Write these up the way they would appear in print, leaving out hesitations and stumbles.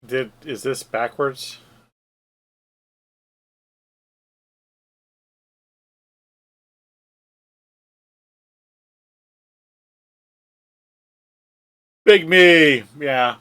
Is this backwards? Big me. Yeah.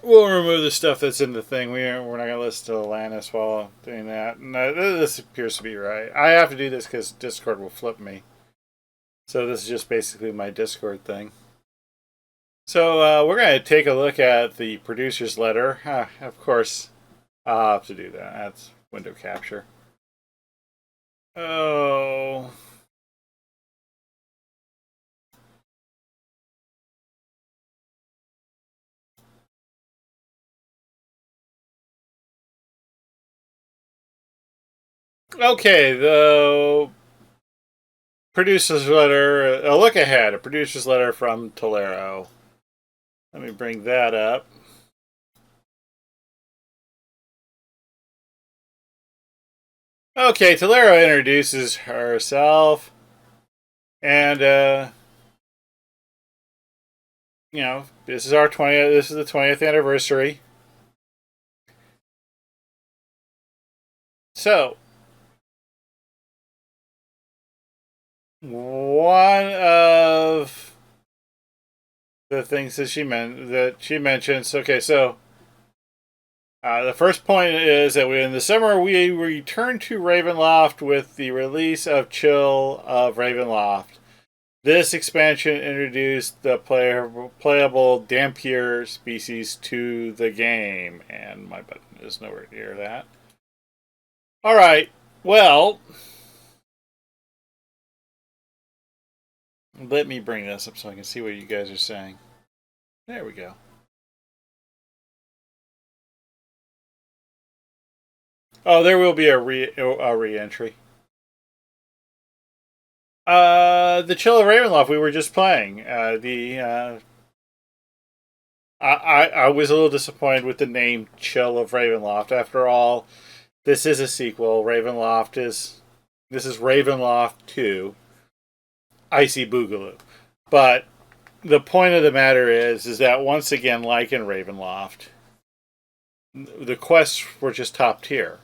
We'll remove the stuff that's in the thing. We're not gonna listen to Alanis while doing that. No, this appears to be right. I have to do this because Discord will flip me. So this is just basically my Discord thing. So we're gonna take a look at the producer's letter. Of course, I'll have to do that. That's window capture. Oh. Okay, the producer's letter, a look ahead, a producer's letter from Tolero. Let me bring that up. Okay, Tolero introduces herself, and this is our 20th. This is the 20th anniversary. So, one of the things that she mentions. Okay, so the first point is that in the summer we returned to Ravenloft with the release of Chill of Ravenloft. This expansion introduced the playable Dampier species to the game, and my button is nowhere near that. All right, well, let me bring this up so I can see what you guys are saying. There we go. Oh, there will be a re-entry. The Chill of Ravenloft we were just playing. I was a little disappointed with the name Chill of Ravenloft. After all, this is a sequel. This is Ravenloft 2, Icy Boogaloo. But the point of the matter is that once again, like in Ravenloft, the quests were just top tier.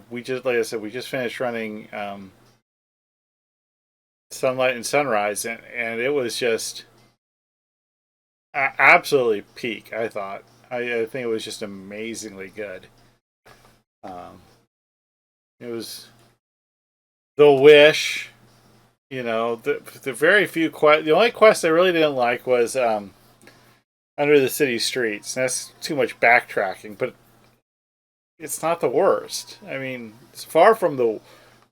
We just, like I said, we just finished running Sunlight and Sunrise, and it was just absolutely peak. I thought. I think it was just amazingly good. Um, it was the Wish. The very few the only quest I really didn't like was Under the City Streets. That's too much backtracking, but it's not the worst. I mean, it's far from the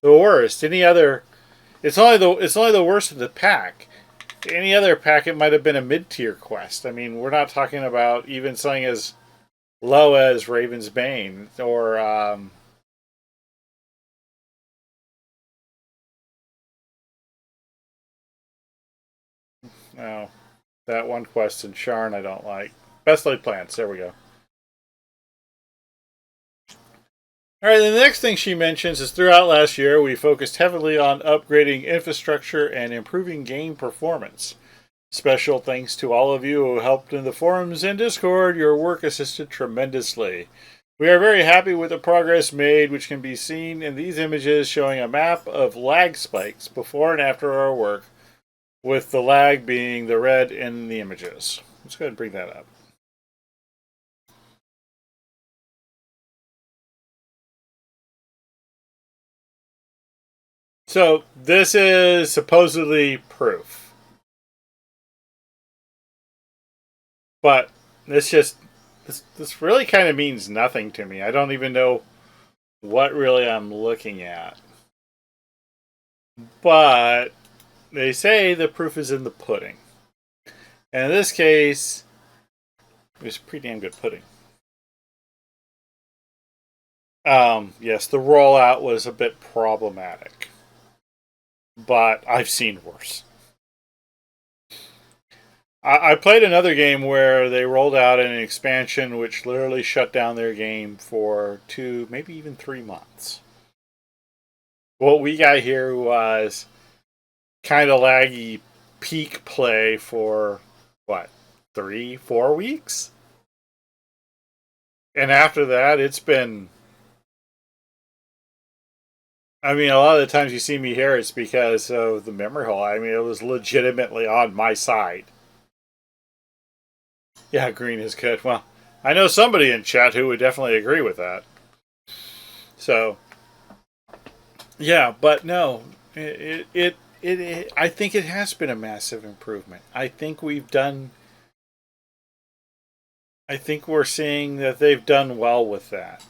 worst. It's only the worst of the pack. Any other pack, it might have been a mid tier quest. I mean, we're not talking about even something as low as Raven's Bane or no, that one quest in Sharn I don't like. Best laid plans. There we go. All right, the next thing she mentions is throughout last year, we focused heavily on upgrading infrastructure and improving game performance. Special thanks to all of you who helped in the forums and Discord. Your work assisted tremendously. We are very happy with the progress made, which can be seen in these images showing a map of lag spikes before and after our work, with the lag being the red in the images. Let's go ahead and bring that up. So, this is supposedly proof. But this really kind of means nothing to me. I don't even know what really I'm looking at. But they say the proof is in the pudding. And in this case, it was pretty damn good pudding. Yes, the rollout was a bit problematic, but I've seen worse. I played another game where they rolled out an expansion which literally shut down their game for 2, maybe even 3 months. What we got here was kind of laggy peak play for what, 3, 4 weeks? And after that, it's been. I mean, a lot of the times you see me here, it's because of the memory hole. I mean, it was legitimately on my side. Yeah, green is good. Well, I know somebody in chat who would definitely agree with that. So, yeah, but no, I think it has been a massive improvement. I think we've done. I think we're seeing that they've done well with that.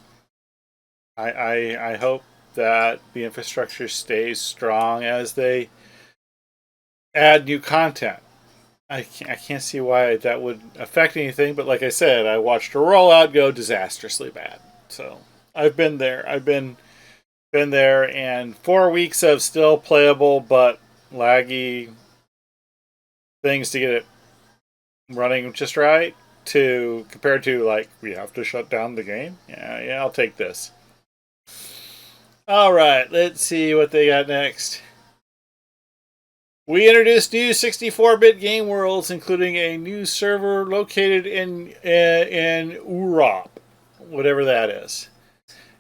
I hope that the infrastructure stays strong as they add new content. I can't see why that would affect anything, but like I said, I watched a rollout go disastrously bad. So I've been there. I've been there, and 4 weeks of still playable but laggy things to get it running just right. To compared to like we have to shut down the game. Yeah, I'll take this. All right, let's see what they got next. We introduced new 64-bit game worlds, including a new server located in Urop, whatever that is.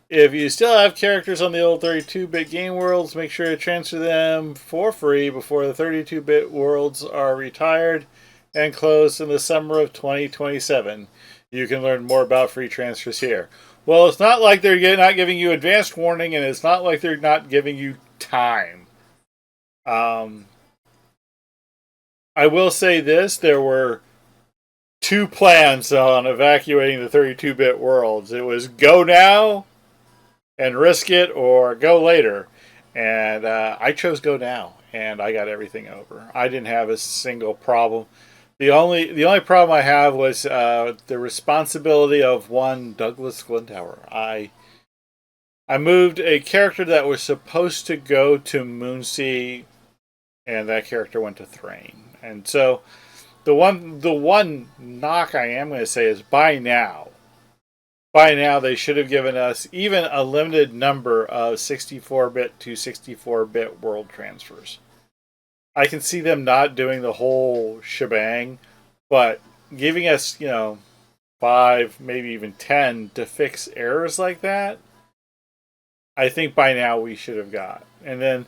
If you still have characters on the old 32-bit game worlds, make sure to transfer them for free before the 32-bit worlds are retired and closed in the summer of 2027. You can learn more about free transfers here. Well, it's not like they're not giving you advanced warning, and it's not like they're not giving you time. I will say this: there were two plans on evacuating the 32-bit worlds. It was go now and risk it, or go later. And I chose go now, and I got everything over. I didn't have a single problem. The only problem I have was the responsibility of one Douglas Glendower. I moved a character that was supposed to go to Moonsea, and that character went to Thrain. And so the one knock I am going to say is by now. By now, they should have given us even a limited number of 64-bit to 64-bit world transfers. I can see them not doing the whole shebang, but giving us, 5, maybe even 10 to fix errors like that, I think by now we should have got. And then,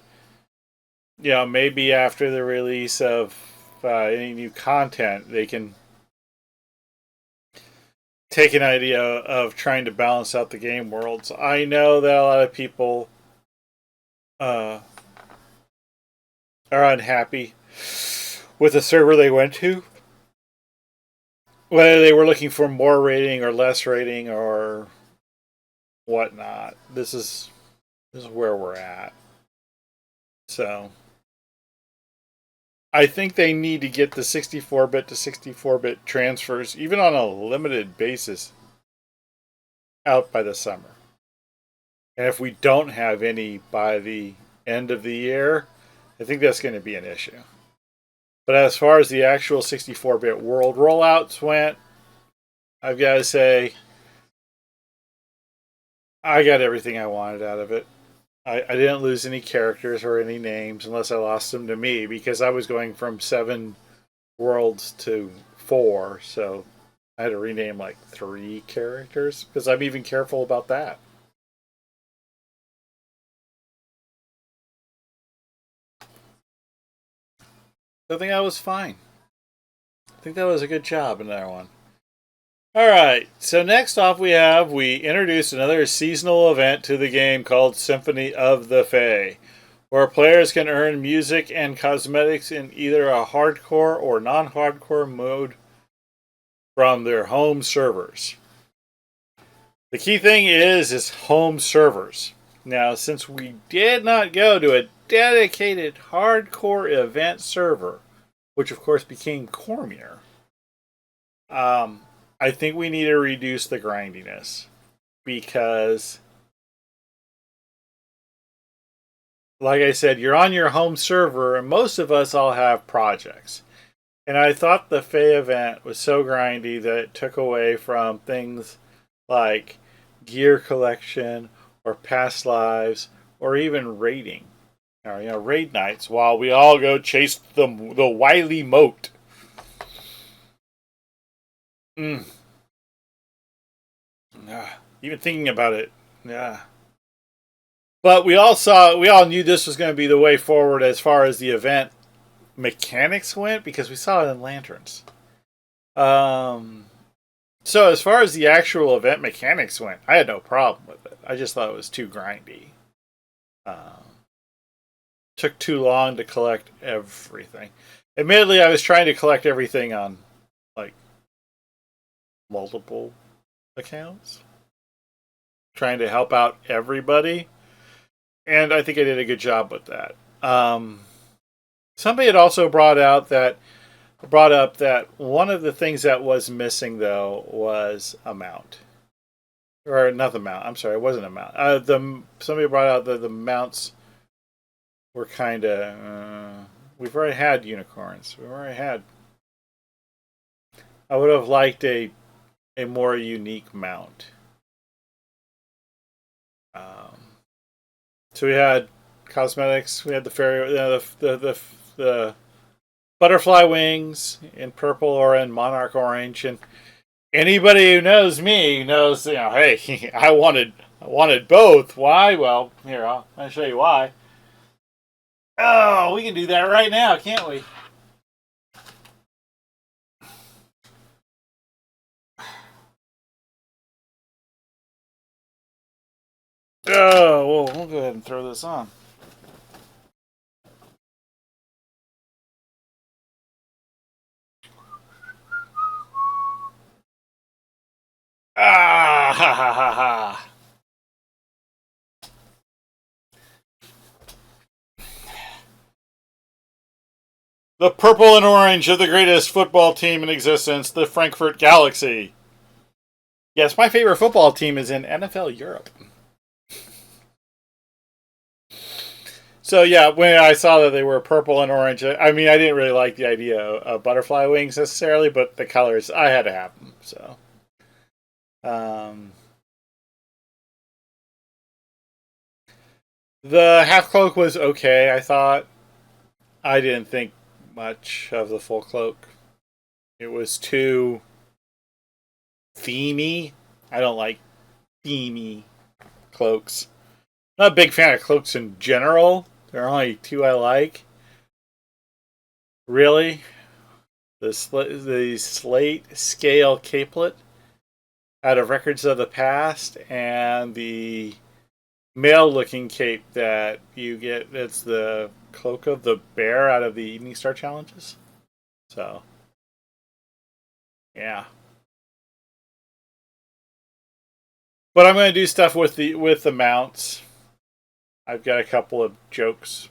maybe after the release of any new content, they can take an idea of trying to balance out the game worlds. I know that a lot of people uh, are unhappy with the server they went to, whether they were looking for more rating or less rating or whatnot. This is where we're at. So I think they need to get the 64-bit to 64-bit transfers, even on a limited basis, out by the summer. And if we don't have any by the end of the year, I think that's going to be an issue. But as far as the actual 64-bit world rollouts went, I've got to say, I got everything I wanted out of it. I didn't lose any characters or any names unless I lost them to me because I was going from 7 worlds to 4, so I had to rename like 3 characters because I'm even careful about that. I think I was fine. I think that was a good job in that one. Alright, so next off we introduced another seasonal event to the game called Symphony of the Fae, where players can earn music and cosmetics in either a hardcore or non-hardcore mode from their home servers. The key thing is home servers. Now, since we did not go to a dedicated hardcore event server, which of course became Cormier, I think we need to reduce the grindiness because, like I said, you're on your home server, and most of us all have projects. And I thought the Fae event was so grindy that it took away from things like gear collection or past lives or even raiding. Or, raid nights while we all go chase the wily moat. Mm. Even thinking about it, yeah. But we all knew this was going to be the way forward as far as the event mechanics went because we saw it in lanterns. So as far as the actual event mechanics went, I had no problem with it. I just thought it was too grindy. Took too long to collect everything. Admittedly, I was trying to collect everything on like multiple accounts, trying to help out everybody, and I think I did a good job with that. Somebody had also brought up that one of the things that was missing though was a mount, or not the mount. I'm sorry, it wasn't a mount. Somebody brought out that the mounts were kind of. We've already had unicorns. We've already had. I would have liked a more unique mount. So we had cosmetics. We had the fairy, the butterfly wings in purple or in monarch orange, and anybody who knows me knows, hey, I wanted both. Why? Well, here I'll show you why. Oh, we can do that right now, can't we? Oh, well, we'll go ahead and throw this on. Ah, ha, ha, ha, ha. The purple and orange of the greatest football team in existence, the Frankfurt Galaxy. Yes, my favorite football team is in NFL Europe. So yeah, when I saw that they were purple and orange, I mean, I didn't really like the idea of butterfly wings necessarily, but the colors, I had to have them. So, the half cloak was okay. I thought. I didn't think much of the full cloak. It was too themey. I don't like themey cloaks. Not a big fan of cloaks in general. There are only two I like. Really, the slate scale capelet out of Records of the Past, and the male looking cape that you get. It's the cloak of the bear out of the Evening Star challenges. So, yeah. But I'm going to do stuff with the mounts. I've got a couple of jokes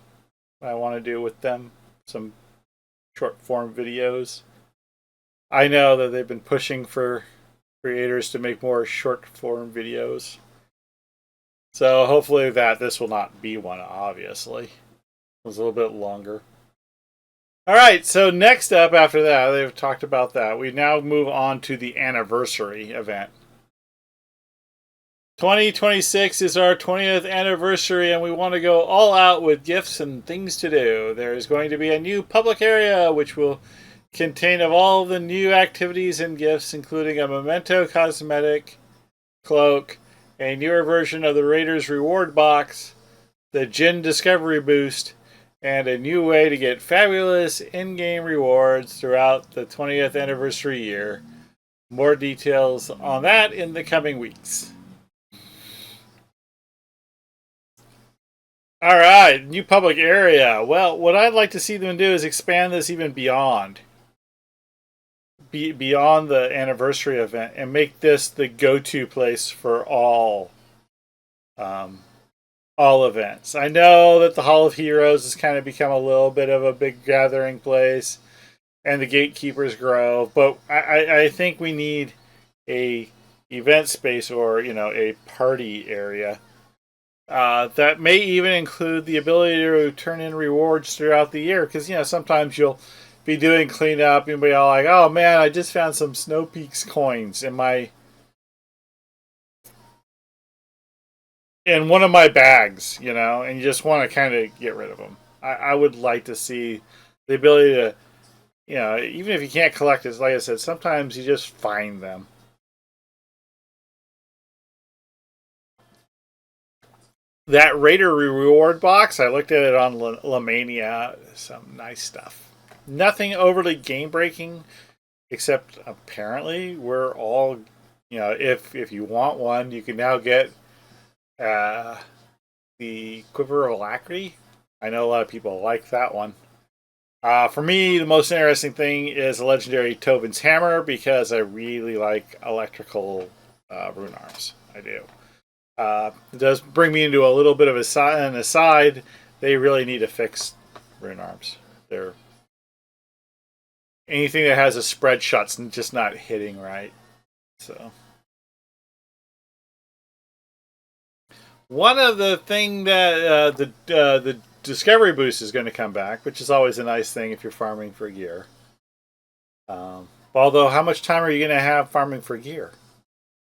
I want to do with them. Some short form videos. I know that they've been pushing for creators to make more short form videos. So hopefully this will not be one, obviously. It was a little bit longer. Alright, so next up after that, they've talked about that. We now move on to the anniversary event. 2026 is our 20th anniversary, and we want to go all out with gifts and things to do. There's going to be a new public area which will contain of all the new activities and gifts, including a memento cosmetic, cloak, a newer version of the Raiders reward box, the Gin Discovery Boost, and a new way to get fabulous in-game rewards throughout the 20th anniversary year. More details on that in the coming weeks. All right, new public area. Well, what I'd like to see them do is expand this even beyond the anniversary event and make this the go-to place for all events. I know that the Hall of Heroes has kind of become a little bit of a big gathering place, and the Gatekeepers Grove, but I think we need a event space or a party area. That may even include the ability to turn in rewards throughout the year, because sometimes you'll be doing cleanup and be all like, "Oh man, I just found some Snow Peaks coins in one of my bags," and you just want to kind of get rid of them. I would like to see the ability to, even if you can't collect it, like I said, sometimes you just find them. That Raider reward box, I looked at it on Lamania. Some nice stuff. Nothing overly game breaking, except apparently we're all, if you want one, you can now get uh, the Quiver of Alacrity. I know a lot of people like that one. For me, the most interesting thing is a legendary Tobin's Hammer because I really like electrical rune arms. I do. It does bring me into a little bit of an aside. They really need to fix rune arms. They're anything that has a spread shot's just not hitting right. So one of the thing that the discovery boost is going to come back, which is always a nice thing if you're farming for gear. Although, how much time are you going to have farming for gear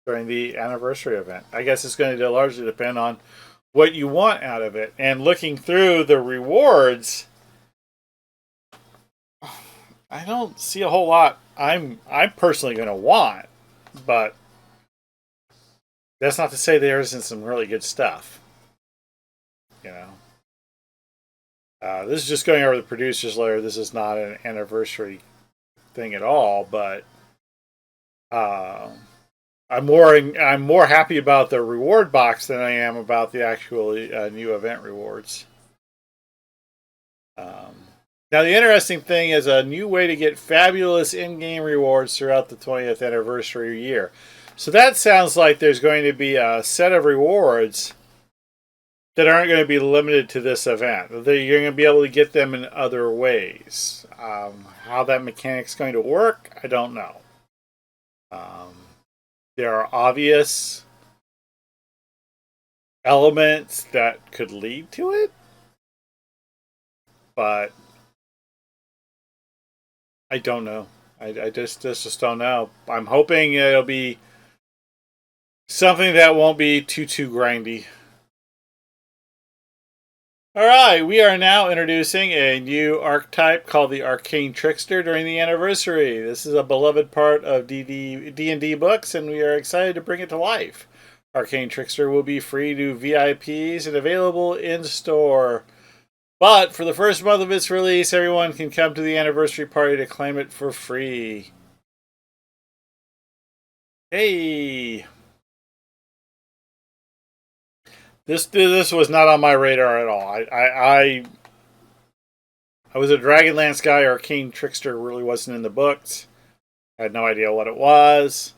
during the anniversary event? I guess it's going to largely depend on what you want out of it. And looking through the rewards, I don't see a whole lot I'm personally going to want, but that's not to say there isn't some really good stuff. You know, this is just going over the producers layer. This is not an anniversary thing at all, but I'm more happy about the reward box than I am about the actual new event rewards. Now, the interesting thing is a new way to get fabulous in-game rewards throughout the 20th anniversary year. So that sounds like there's going to be a set of rewards that aren't going to be limited to this event. You're going to be able to get them in other ways. How that mechanic's going to work, I don't know. There are obvious elements that could lead to it, but I don't know. I just don't know. I'm hoping it'll be something that won't be too grindy. Alright, we are now introducing a new archetype called the Arcane Trickster during the anniversary. This is a beloved part of D&D books, and we are excited to bring it to life. Arcane Trickster will be free to VIPs and available in-store. But for the first month of its release, everyone can come to the anniversary party to claim it for free. Hey! This was not on my radar at all. I was a Dragonlance guy. Arcane Trickster really wasn't in the books. I had no idea what it was.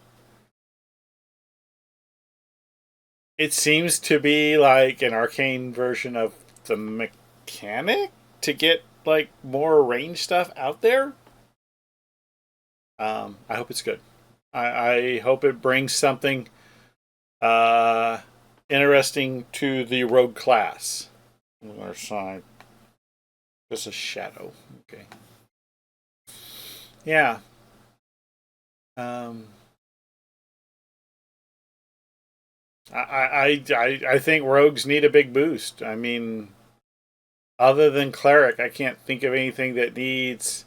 It seems to be like an arcane version of the mechanic to get like more range stuff out there. I hope it's good. I hope it brings something interesting to the rogue class. On our side, just a shadow. Okay. Yeah. I think rogues need a big boost. I mean, other than cleric, I can't think of anything that needs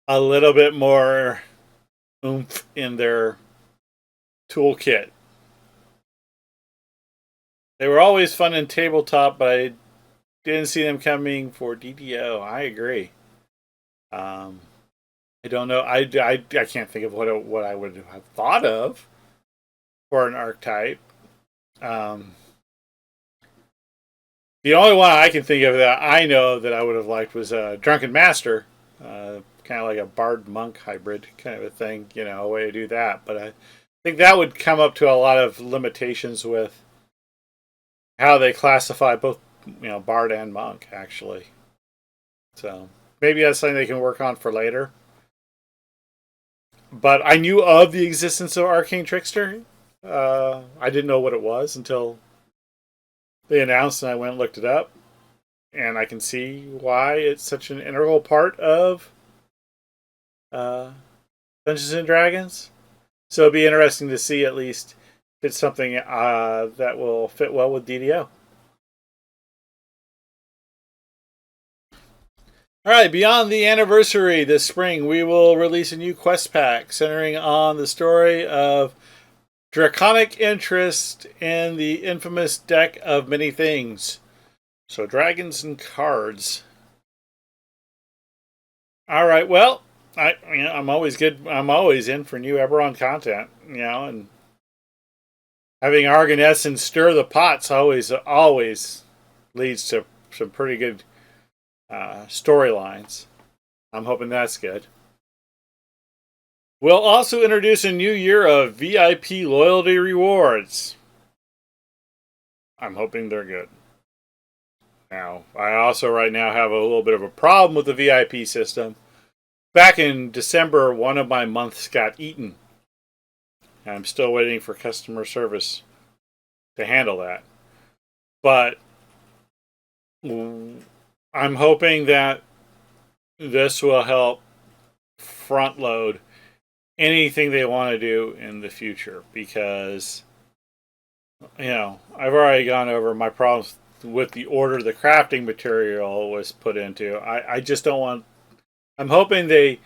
a little bit more oomph in their toolkit. They were always fun in tabletop, but I didn't see them coming for DDO. I agree. I don't know. I can't think of what I would have thought of for an archetype. The only one I can think of that I know that I would have liked was a Drunken Master, kind of like a Bard Monk hybrid kind of a thing, a way to do that. But I think that would come up to a lot of limitations with how they classify both, Bard and Monk, actually. So maybe that's something they can work on for later. But I knew of the existence of Arcane Trickster. I didn't know what it was until they announced, and I went and looked it up. and I can see why it's such an integral part of uh, Dungeons and Dragons. So it'll be interesting to see at least if it's something that will fit well with DDO. All right, beyond the anniversary this spring, we will release a new quest pack centering on the story of draconic interest in the infamous deck of many things. So, dragons and cards. All right, well, I'm always good. I'm always in for new Eberron content, and having Argonesson stir the pots always leads to some pretty good storylines. I'm hoping that's good. We'll also introduce a new year of VIP loyalty rewards. I'm hoping they're good. Now, I also right now have a little bit of a problem with the VIP system. Back in December, one of my months got eaten. I'm still waiting for customer service to handle that. But I'm hoping that this will help front load anything they want to do in the future, because I've already gone over my problems with the order the crafting material was put into. I just don't want. I'm hoping they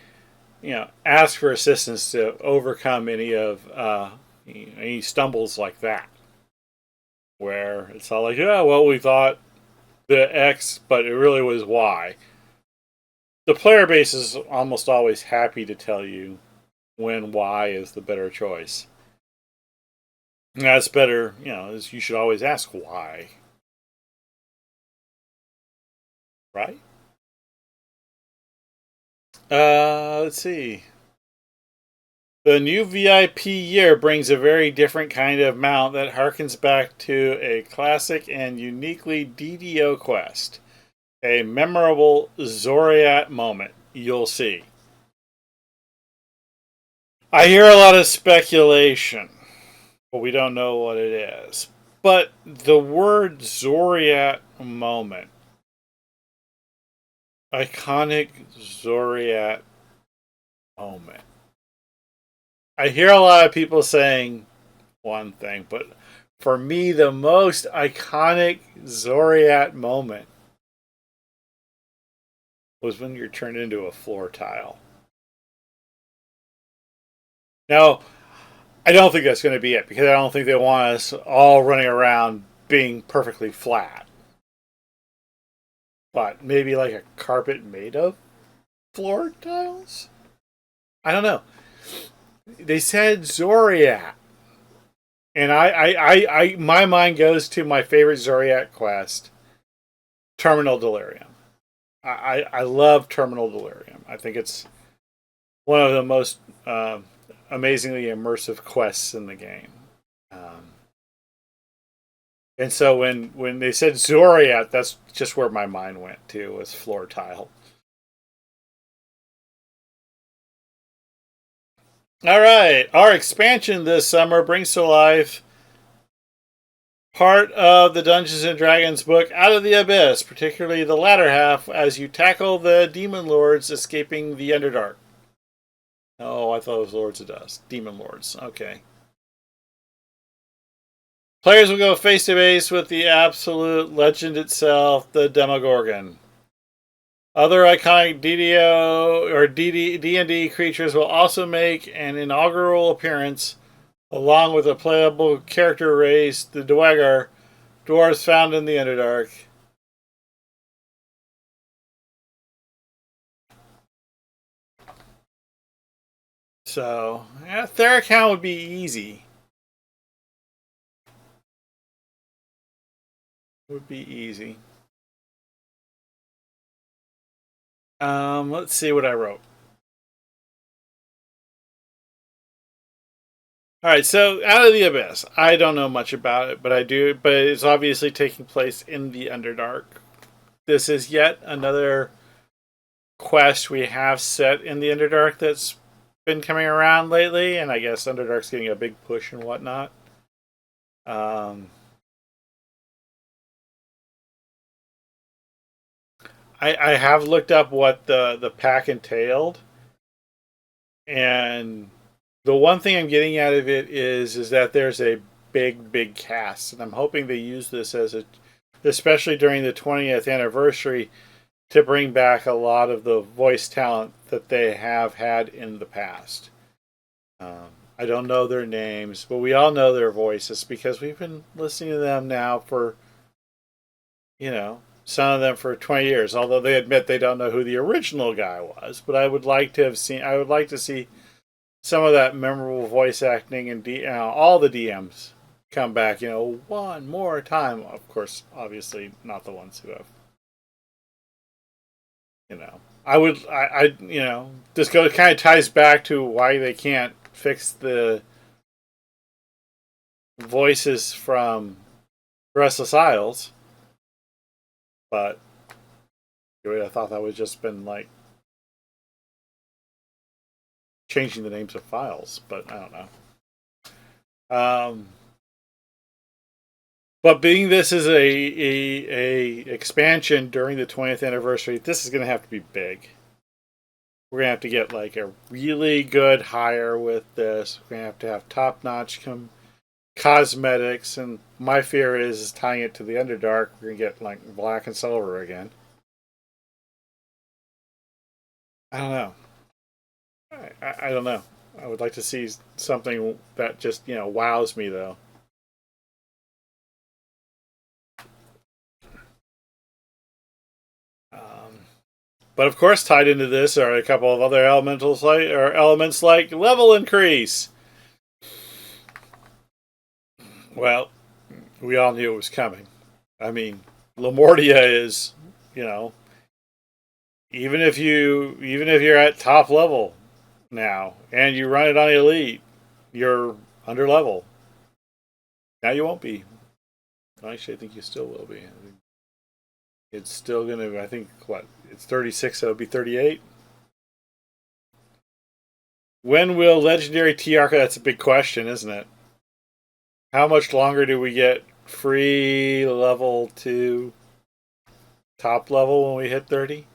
ask for assistance to overcome any stumbles like that, where it's all like, yeah, well, we thought the X, but it really was Y. The player base is almost always happy to tell you when Y is the better choice. And that's better, you should always ask why. Right? Let's see. The new VIP year brings a very different kind of mount that harkens back to a classic and uniquely DDO quest. A memorable Zoriat moment. You'll see. I hear a lot of speculation, but we don't know what it is. But the word Zoriat moment, iconic Zoriat moment. I hear a lot of people saying one thing, but for me, the most iconic Zoriat moment was when you're turned into a floor tile. Now, I don't think that's going to be it, because I don't think they want us all running around being perfectly flat. But maybe like a carpet made of floor tiles? I don't know. They said Zoriat. And my mind goes to my favorite Zoriat quest, Terminal Delirium. I love Terminal Delirium. I think it's one of the most amazingly immersive quests in the game. And so when they said Zoriat, that's just where my mind went to, was floor tile. All right, our expansion this summer brings to life part of the Dungeons and Dragons book Out of the Abyss, particularly the latter half, as you tackle the demon lords escaping the Underdark. Oh, I thought it was Lords of Dust. Demon Lords. Okay. Players will go face to face with the absolute legend itself, the Demogorgon. Other iconic DDO or D&D creatures will also make an inaugural appearance, along with a playable character race, the Dweger, dwarves found in the Underdark. So, Theracan would be easy. Would be easy. Let's see what I wrote. All right, so Out of the Abyss. I don't know much about it, but I do. But it's obviously taking place in the Underdark. This is yet another quest we have set in the Underdark that's been coming around lately, and I guess Underdark's getting a big push and whatnot. Um, I have looked up what the pack entailed, and the one thing I'm getting out of it is that there's a big cast, and I'm hoping they use this as a, especially during the 20th anniversary, to bring back a lot of the voice talent that they have had in the past. Um, I don't know their names, but we all know their voices because we've been listening to them now for, some of them for 20 years, although they admit they don't know who the original guy was. But I would like to see some of that memorable voice acting and all the DMs come back, one more time. Of course, obviously not the ones who have, this kind of ties back to why they can't fix the voices from Restless Isles. But I thought that was just been like changing the names of files, but I don't know. But being this is a expansion during the 20th anniversary, this is going to have to be big. We're going to have to get like a really good hire with this. We're going to have top notch cosmetics, and my fear is tying it to the Underdark. We're going to get like black and silver again. I don't know. I don't know. I would like to see something that just wows me though. But of course, tied into this are a couple of other elements like level increase. Well, we all knew it was coming. I mean, Lamortia is, you know, even if you're at top level now and you run it on elite, you're under level. Now you won't be. Actually, I think you still will be. It's still going to. I think what it's 36, so it'll be 38. When will legendary TR? That's a big question, isn't it? How much longer do we get free level to top level when we hit 30?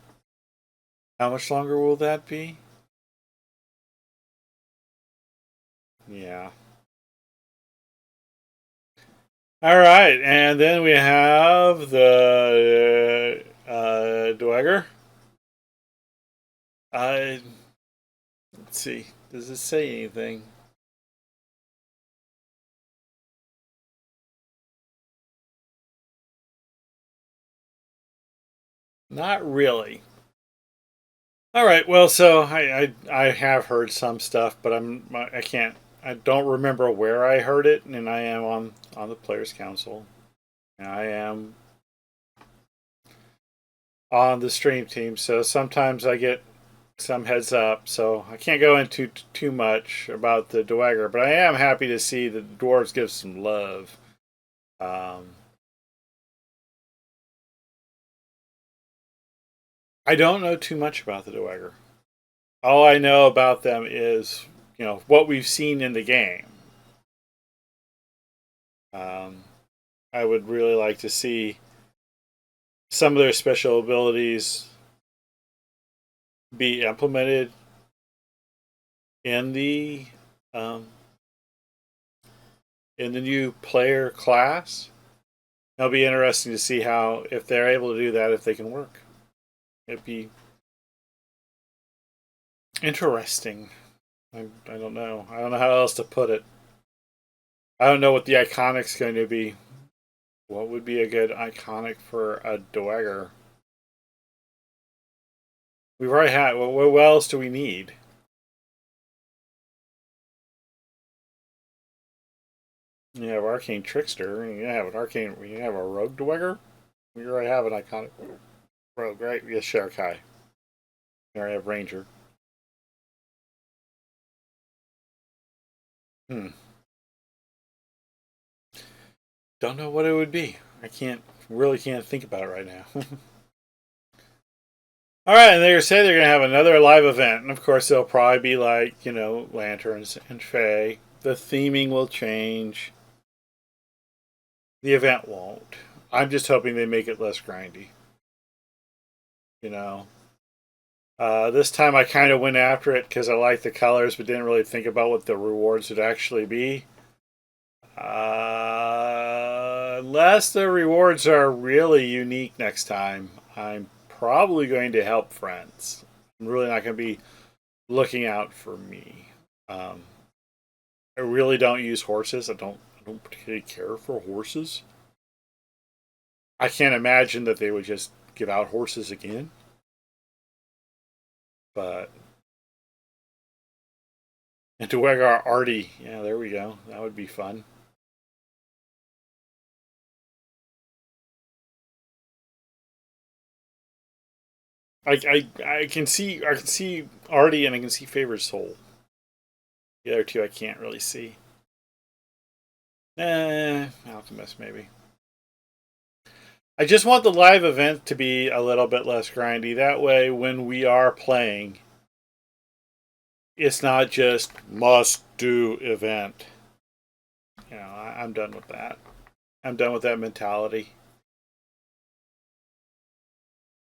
How much longer will that be? Yeah. All right, and then we have the Dweger. Let's see. Does it say anything? Not really. All right. Well, so I have heard some stuff, but I can't. I don't remember where I heard it, and I am on the Players Council, and I am on the stream team. So sometimes I get some heads up. So I can't go into too much about the Dweger, but I am happy to see that the dwarves give some love. Um, I don't know too much about the Dweger. All I know about them is what we've seen in the game. Um, I would really like to see some of their special abilities be implemented in the um, in the new player class. It'll be interesting to see how, if they're able to do that, if they can work. It'd be interesting. I don't know. I don't know how else to put it. I don't know what the iconic's going to be. What would be a good iconic for a Dweger? We've already had. What else do we need? You have Arcane Trickster. You have an Arcane. You have a Rogue Dweger. We already have an iconic Rogue, right? Yes, Sherkai. We already have Ranger. Hmm. Don't know what it would be. I can't think about it right now. All right, and they say they're going to have another live event, and of course they'll probably be like lanterns and Fae. The theming will change. The event won't. I'm just hoping they make it less grindy. You know, this time I kind of went after it because I liked the colors, but didn't really think about what the rewards would actually be. Unless the rewards are really unique next time, I'm probably going to help friends. I'm really not going to be looking out for me. Um, I really don't use horses. I don't particularly care for horses. I can't imagine that they would just give out horses again. But and to Dwegar Artie, yeah, there we go. That would be fun. I can see Artie and I can see Favor's Soul. The other two I can't really see. Alchemist maybe. I just want the live event to be a little bit less grindy. That way, when we are playing, it's not just must do event. You know, I'm done with that. I'm done with that mentality.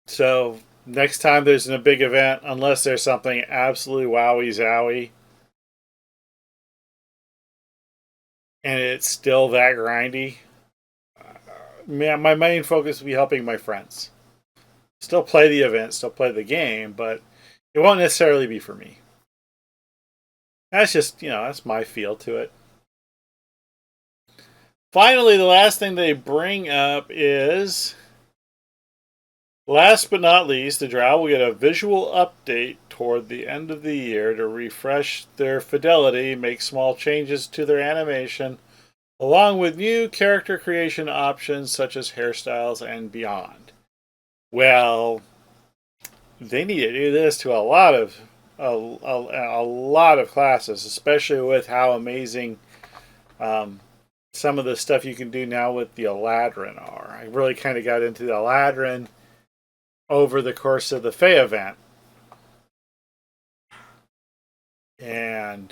So next time there's a big event, unless there's something absolutely wowie zowie, and it's still that grindy, my main focus will be helping my friends. Still play the event, still play the game, but it won't necessarily be for me. That's just, that's my feel to it. Finally, the last thing they bring up is, last but not least, the Drow will get a visual update toward the end of the year to refresh their fidelity, make small changes to their animation, along with new character creation options such as hairstyles and beyond. Well, they need to do this to a lot of classes, especially with how amazing some of the stuff you can do now with the Eladrin are. I really kind of got into the Eladrin over the course of the Fey event. And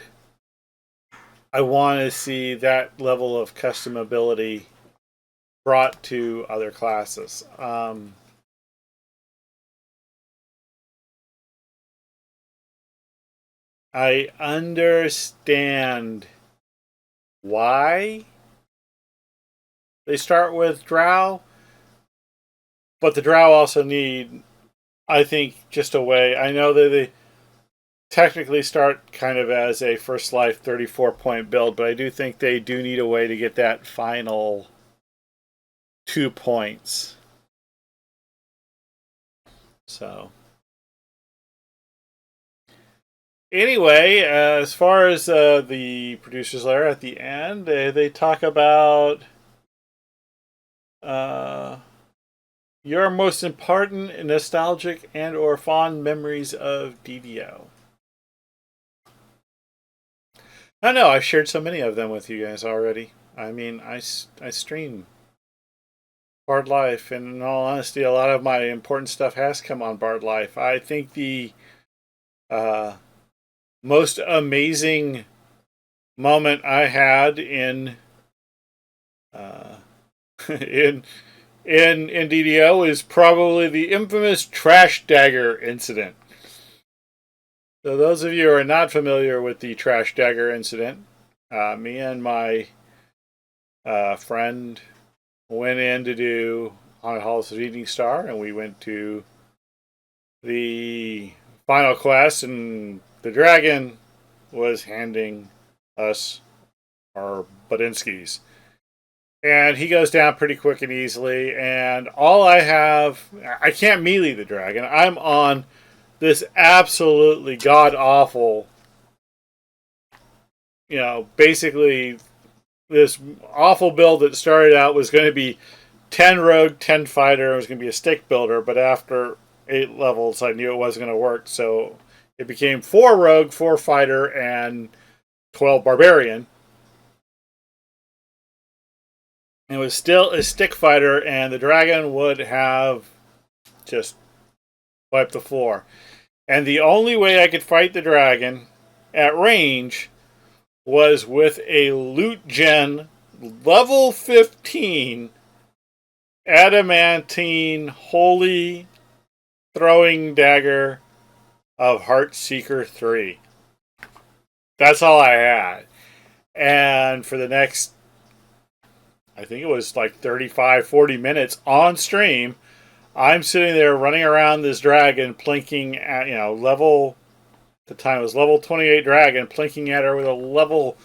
I want to see that level of customability brought to other classes. I understand why they start with Drow, but the Drow also need, I think, just a way. I know that they technically start kind of as a First Life 34-point build, but I do think they do need a way to get that final 2 points. So, anyway, as far as the producers layer at the end, they talk about uh, your most important nostalgic and or fond memories of DDO. I know I've shared so many of them with you guys already. I mean, I stream Bard Life, and in all honesty, a lot of my important stuff has come on Bard Life. I think the uh, most amazing moment I had uh, in in DDO is probably the infamous Trash Dagger incident. So those of you who are not familiar with the Trash Dagger incident, me and my friend went in to do on Halls of Evening Star, and we went to the final quest, and the dragon was handing us our Budinskis. And he goes down pretty quick and easily, and I can't melee the dragon. I'm on this absolutely god awful, basically this awful build that started out was going to be 10 rogue, 10 fighter. It was going to be a stick builder, but after 8 levels, I knew it wasn't going to work. So it became 4 rogue, 4 fighter, and 12 barbarian. It was still a stick fighter, and the dragon would have just wiped the floor. And the only way I could fight the dragon at range was with a loot gen level 15 adamantine holy throwing dagger of Heartseeker 3. That's all I had. And for the next, I think it was like 35, 40 minutes on stream, I'm sitting there running around this dragon, plinking at, level, at the time it was level 28 dragon, plinking at her with a level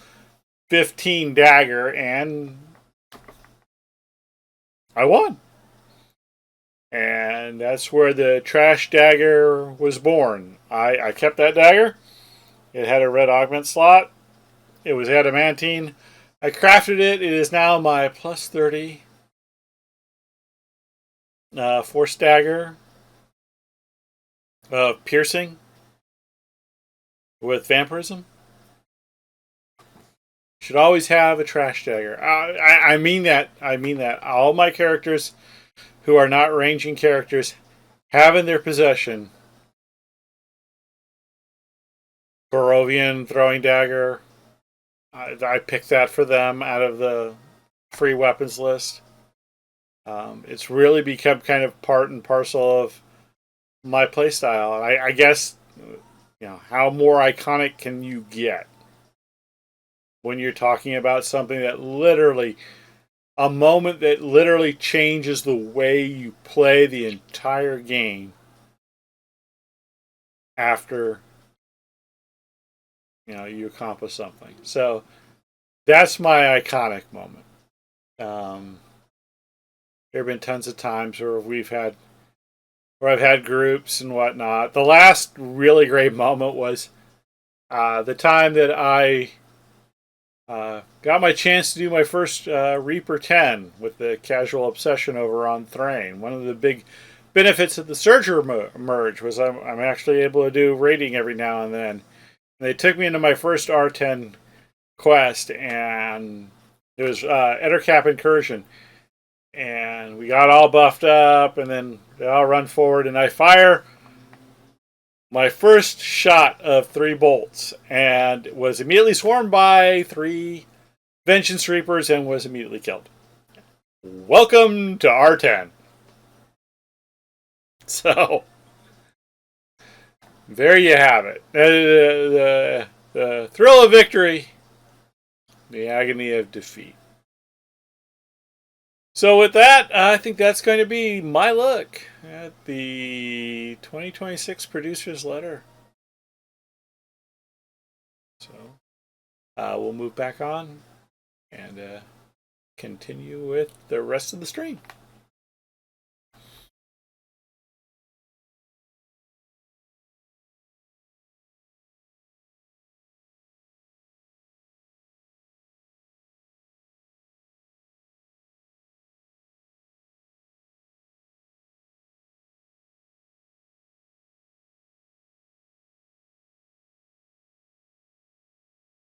15 dagger, and I won. And that's where the trash dagger was born. I kept that dagger. It had a red augment slot. It was adamantine. I crafted it. It is now my plus 30 force dagger of piercing with vampirism. Should always have a trash dagger. I mean that. I mean that. All my characters who are not ranging characters have in their possession Barovian throwing dagger. I picked that for them out of the free weapons list. It's really become kind of part and parcel of my playstyle. I guess, how more iconic can you get when you're talking about something that literally, a moment that literally changes the way you play the entire game after, you accomplish something. So that's my iconic moment. There have been tons of times where I've had groups and whatnot. The last really great moment was the time that I got my chance to do my first Reaper 10 with the Casual Obsession over on Thrain. One of the big benefits of the Surger merge was I'm actually able to do raiding every now and then. And they took me into my first R10 quest, and it was Ettercap Incursion. And we got all buffed up, and then they all run forward, and I fire my first shot of 3 bolts, and was immediately swarmed by 3 Vengeance Reapers and was immediately killed. Welcome to R10. So, there you have it. The thrill of victory, the agony of defeat. So with that, I think that's going to be my look at the 2026 Producer's Letter. So we'll move back on and continue with the rest of the stream.